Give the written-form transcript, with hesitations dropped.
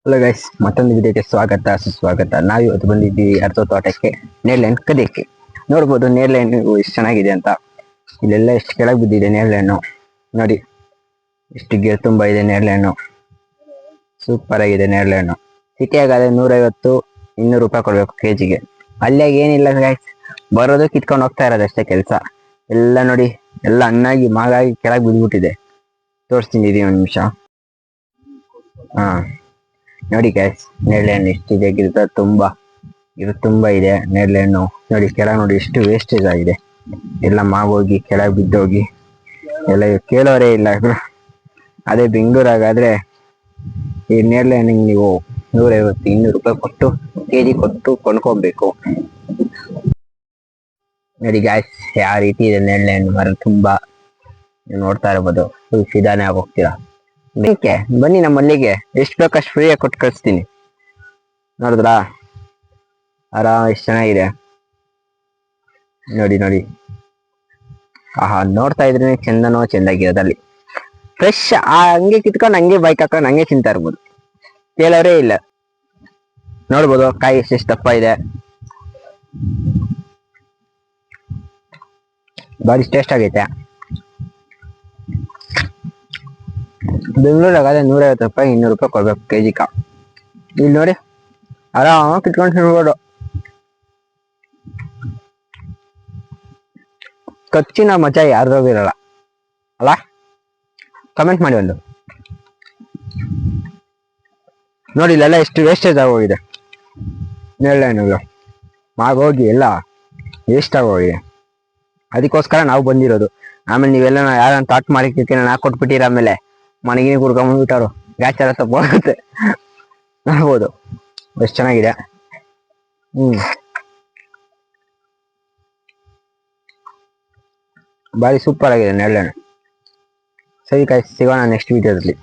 Hello guys, ಮತ್ತೊಂದು ವಿಡಿಯೋಗೆ ಸ್ವಾಗತ ಸುಸ್ವಾಗತ. ನಾವು ಇವತ್ತು ಬಂದಿದ್ದೀವಿ ಅರ್ಧ ತೋಟಕ್ಕೆ ನೇರ್ಲೆಹಣ್ಣು ಕದಿಯಕ್ಕೆ. ನೋಡ್ಬೋದು ನೇರ್ಲೆಹಣ್ಣು ಎಷ್ಟು ಚೆನ್ನಾಗಿದೆ ಅಂತ. ಇಲ್ಲೆಲ್ಲ ಎಷ್ಟು ಕೆಳಗೆ ಬಿದ್ದಿದೆ ನೇರ್ಲೆಹಣ್ಣು ನೋಡಿ. ಎಷ್ಟು ಗಿಡ ತುಂಬ ಇದೆ ನೇರ್ಲೆಹಣ್ಣು. ಸೂಪರ್ ಆಗಿದೆ ನೇರ್ಲೆಹಣ್ಣು. ಸಿಟಿಯಾಗಾದ್ರೆ 150-200 ರೂಪಾಯಿ ಕೊಡ್ಬೇಕು ಕೆಜಿಗೆ. ಅಲ್ಲಿಯಾಗ ಏನಿಲ್ಲ ಗೈಸ್, ಬರೋದು ಕಿತ್ಕೊಂಡು ಹೋಗ್ತಾ ಇರೋದಷ್ಟೇ ಕೆಲಸ. ಎಲ್ಲ ನೋಡಿ, ಎಲ್ಲ ಹಣ್ಣಾಗಿ ಮಾಗಾಗಿ ಕೆಳಗೆ ಬಿದ್ಬಿಟ್ಟಿದೆ. ತೋರಿಸ್ತೀನಿ ಇದೀವಿ ಒಂದು ನಿಮಿಷ. ಹಾ ನೋಡಿ ಗೈಸ್, ನೇರಳೆಹಣ್ಣು ಎಷ್ಟಿದೆ. ಗಿಡ ತುಂಬಾ ಇದೆ ನೇರಳೆಹಣ್ಣು. ನೋಡಿ ಕೆಳಗೆ ನೋಡಿ ಎಷ್ಟು ವೇಸ್ಟೇಜ್ ಆಗಿದೆ. ಎಲ್ಲ ಮಾಗೋಗಿ ಕೆಳಗೆ ಬಿದ್ದೋಗಿ ಎಲ್ಲ ಕೇಳೋರೇ ಇಲ್ಲ. ಅದೇ ಬೆಂಗಳೂರಾಗಾದ್ರೆ ಈ ನೇರಳೆಹಣ್ಣಿಗೆ ನೀವು 150-200 ರೂಪಾಯಿ ಕೊಟ್ಟು ಕೆಜಿ ಕೊಟ್ಟು ಕೊಂಡ್ಕೊಬೇಕು. ನೋಡಿ ಗಾಯ್ಸ್, ಯಾವ ರೀತಿ ಇದೆ ನೇರಳೆಹಣ್ಣು ಮರ. ತುಂಬಾ ನೋಡ್ತಾ ಇರ್ಬೋದು, ಸಿದಾನೆ ಆಗೋಗ್ತೀರಾ. ಬೇಕೆ ಬನ್ನಿ ನಮ್ಮ ಮಲ್ಲಿಗೆ, ಎಷ್ಟು ಬೇಕಷ್ಟು ಫ್ರೀಯಾಗಿ ಕೊಟ್ಟು ಕಳಿಸ್ತೀನಿ. ನೋಡಿದ್ರಾ ಆರಾಮ್ ಎಷ್ಟು ಚೆನ್ನಾಗಿದೆ ನೋಡಿ ನೋಡಿ. ಆಹಾ, ನೋಡ್ತಾ ಇದ್ರೆ ಚೆಂದಾಗಿರೋದಲ್ಲಿ ಫ್ರೆಶ್. ಹಂಗೆ ಕಿತ್ಕೊಂಡು ಹಂಗೆ ಬೈಕ್ ಹಾಕೊಂಡು ಹಂಗೆ ತಿಂತಾ ಇರ್ಬೋದು, ಕೇಳೋರೇ ಇಲ್ಲ. ನೋಡ್ಬೋದು ಕಾಯಿ ಎಷ್ಟು ದಪ್ಪ ಇದೆ. ಬಾರಿ ಟೇಸ್ಟ್ ಆಗೈತೆ. ಬೆಂಗಳೂರಾಗಾದ್ರೆ 150 ರೂಪಾಯಿ 200 ರೂಪಾಯಿ ಕೊಡ್ಬೇಕು ಕೆಜಿ ಕಾ. ಇಲ್ಲಿ ನೋಡಿ ಆರಾಮ ಕಿತ್ಕೊಂಡು ತಿನ್ಬೋದು. ಖರ್ಚಿನ ಮಜಾ ಯಾರ್ದಾಗಿರಲ್ಲ ಅಲ್ಲ? ಕಮೆಂಟ್ ಮಾಡಿ ಒಂದು. ನೋಡಿ ಇಲ್ಲೆಲ್ಲ ಎಷ್ಟು ವೇಸ್ಟೇಜ್ ಆಗೋಗಿದೆ ನೇರಳೆಹಣ್ಣುಗಳು. ಮಾಗೋಗಿ ಎಲ್ಲ ವೇಸ್ಟ್ ಆಗೋಗಿದೆ. ಅದಕ್ಕೋಸ್ಕರ ನಾವು ಬಂದಿರೋದು. ಆಮೇಲೆ ನೀವೆಲ್ಲ ಯಾರನ್ನ ತಾಟ್ ಮಾಡಿಕ್ಕೆ ನಾನು ಹಾಕೊಟ್ಬಿಟ್ಟಿರ. ಆಮೇಲೆ ಮನೆಗಿನ ಕುಡ್ಕೊಂಡ್ಬಿಟ್ಟಾರು, ಗಾಚಾರ ಸ್ವಲ್ಪ ಹೋಗುತ್ತೆ. ನೋಡ್ಬೋದು ಎಷ್ಟು ಚೆನ್ನಾಗಿದೆ. ಬಾರಿ ಸೂಪರ್ ಆಗಿದೆ ನೇರಳೆಹಣ್ಣು. ಸರಿ ಕಾಯ್ಸ್, ಸಿಗೋಣ ನೆಕ್ಸ್ಟ್ ವಿಡಿಯೋದಲ್ಲಿ.